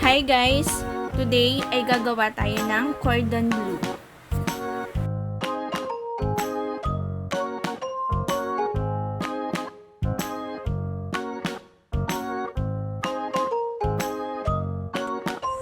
Hi guys! Today ay gagawa tayo ng cordon bleu.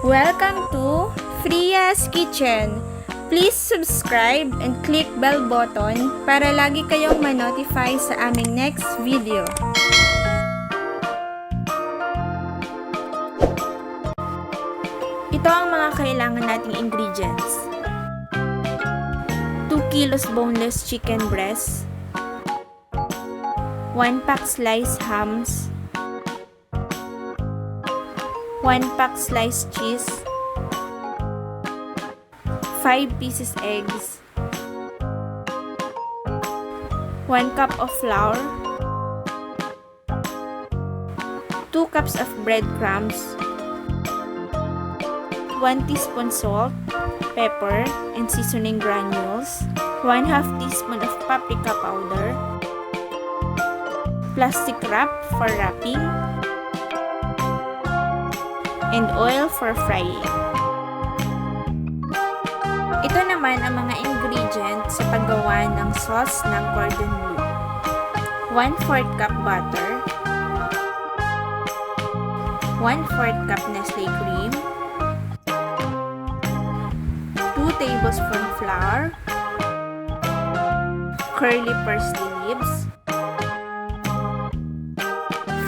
Welcome to Fria's Kitchen! Please subscribe and click bell button para lagi kayong ma-notify sa aming next video. Ito ang mga kailangan nating ingredients. 2 kilos boneless chicken breast, 1 pack sliced hams, 1 pack sliced cheese, 5 pieces eggs, 1 cup of flour, 2 cups of breadcrumbs, 1 teaspoon salt, pepper, and seasoning granules, 1/2 teaspoon of paprika powder, plastic wrap for wrapping, and oil for frying. Ito naman ang mga ingredients sa paggawa ng sauce ng cordon bleu. 1/4 cup butter, 1/4 cup Nestle cream, 2 tablespoon flour, curly parsley leaves,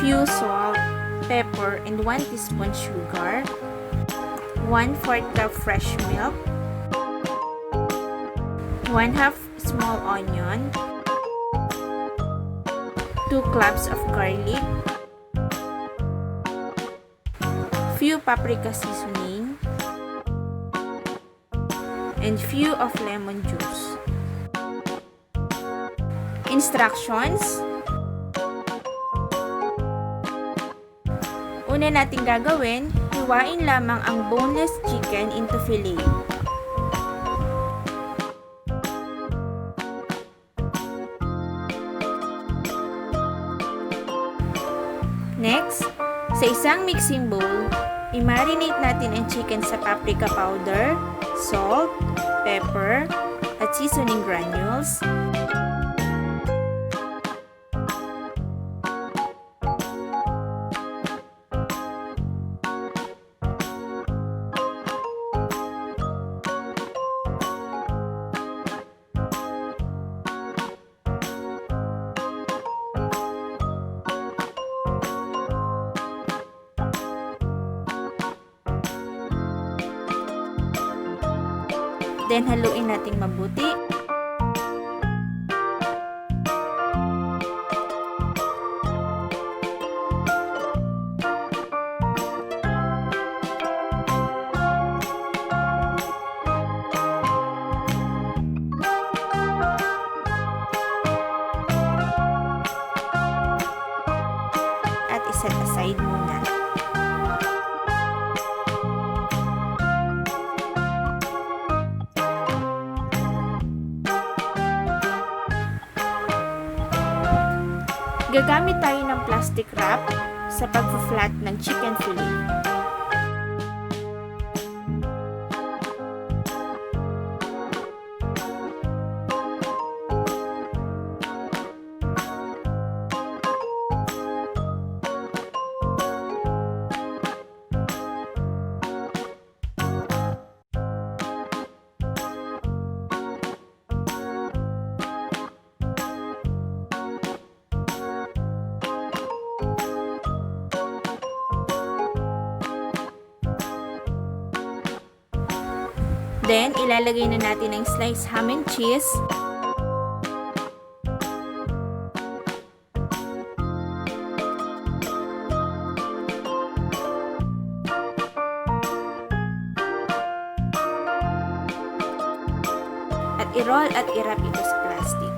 few salt, pepper, and 1 teaspoon sugar, 1/4 cup fresh milk, 1/2 small onion, 2 cloves of garlic, few paprika seasoning, and few of lemon juice. Instructions. Una nating gagawin, hiwain lamang ang boneless chicken into fillet. Next, sa isang mixing bowl, i-marinate natin ang chicken sa paprika powder, salt, pepper, at seasoning granules. Then, haluin nating mabuti. At iset aside muna. Gagamit tayo ng plastic wrap sa pag-flat ng chicken fillet. Then, ilalagay na natin ang sliced ham and cheese. At i-roll at i-wrap ito sa plastic.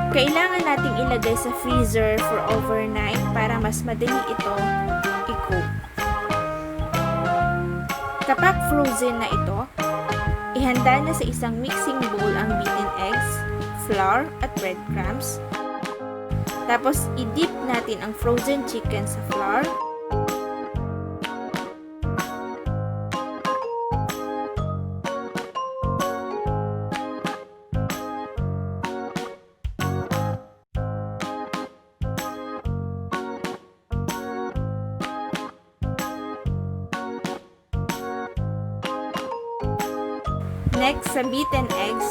Kailangan nating ilagay sa freezer for overnight para mas madali ito i-cook. Kapag frozen na ito, ihanda na sa isang mixing bowl ang beaten eggs, flour at breadcrumbs. Tapos i-dip natin ang frozen chicken sa flour. Next, sa beaten eggs,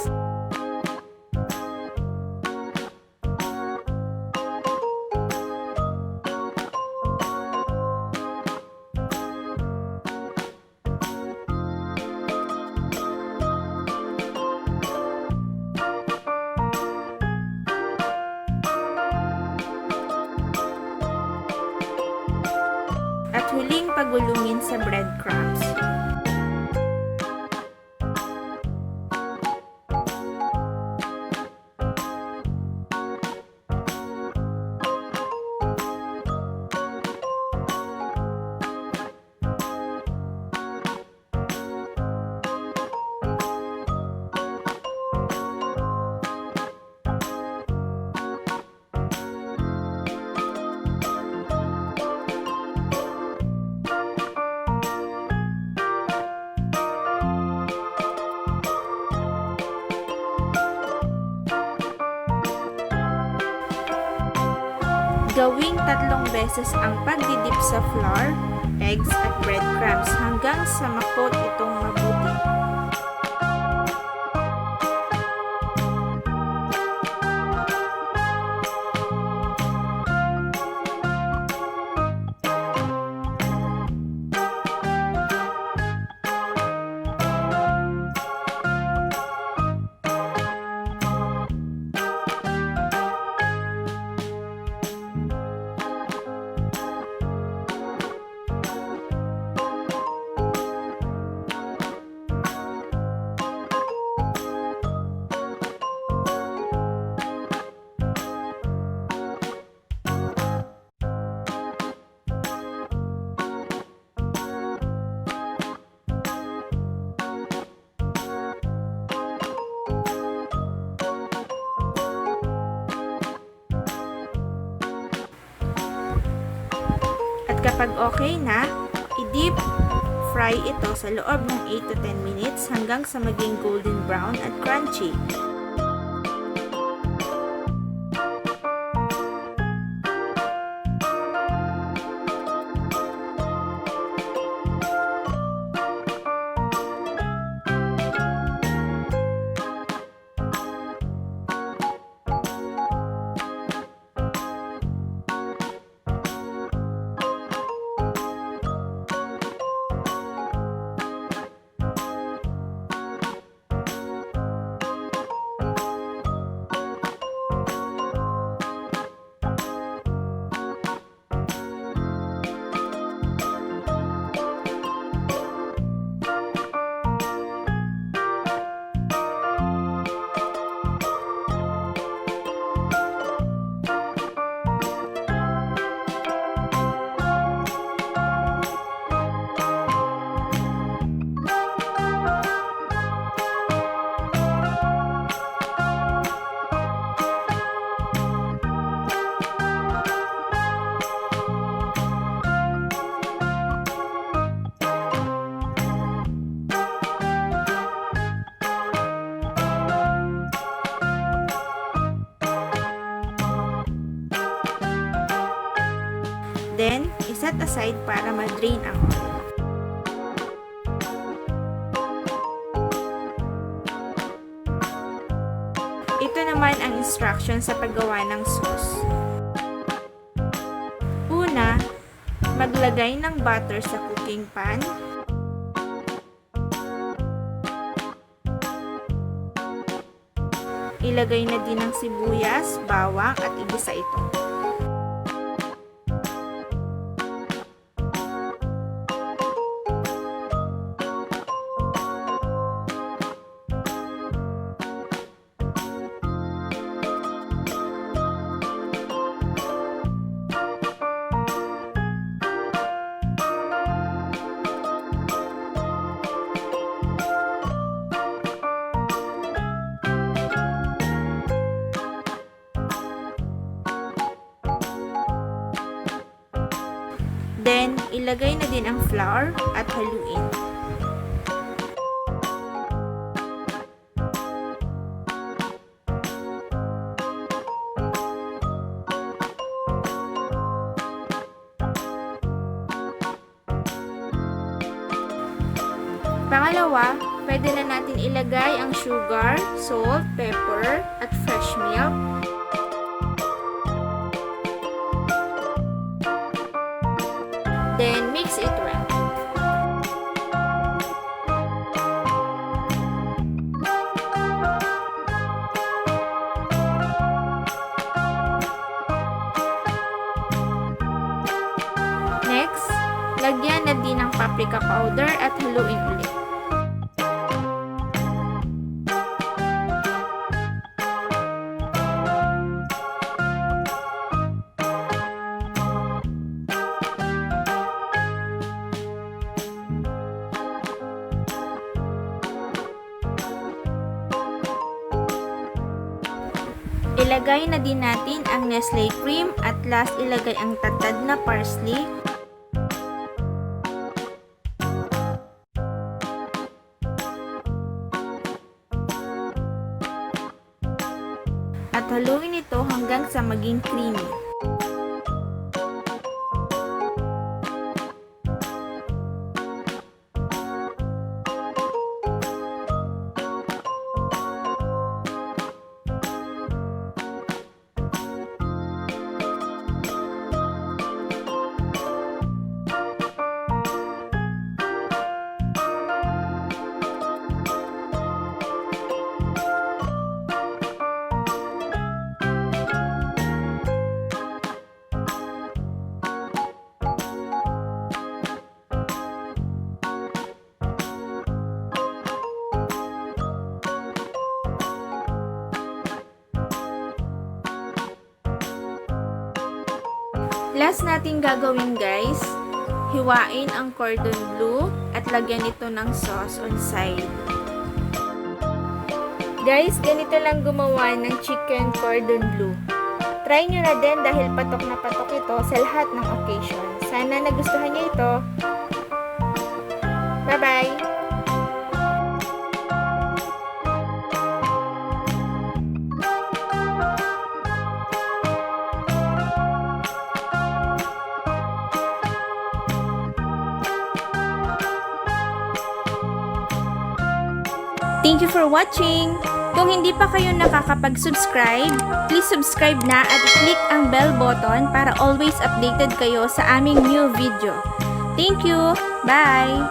at huling pagulungin sa breadcrumbs. Gawing 3 beses ang pagdidip sa flour, eggs at breadcrumbs hanggang sa makot itong mabuti. Kapag okay na, i-deep fry ito sa loob ng 8 to 10 minutes hanggang sa maging golden brown at crunchy. Then, iset aside para ma-drain ang oil. Ito naman ang instruction sa paggawa ng sauce. Una, maglagay ng butter sa cooking pan. Ilagay na din ang sibuyas, bawang at igisa ito. ilagay na din ang flour at haluin. Pangalawa, pwede na natin ilagay ang sugar, salt, pepper, at fresh milk. Then, mix it well. Next, lagyan na din ng paprika powder at haluin ulit. Ilagay na din natin ang Nestle cream at last ilagay ang tatad na parsley. At haluin ito hanggang sa maging creamy. Last natin gagawin guys, hiwain ang cordon bleu at lagyan ito ng sauce on side. Guys, ganito lang gumawa ng chicken cordon bleu. Try nyo na din dahil patok na patok ito sa lahat ng occasion. Sana nagustuhan nyo ito. Bye-bye! Thank you for watching! Kung hindi pa kayo nakakapag-subscribe, please subscribe na at click ang bell button para always updated kayo sa aming new video. Thank you! Bye!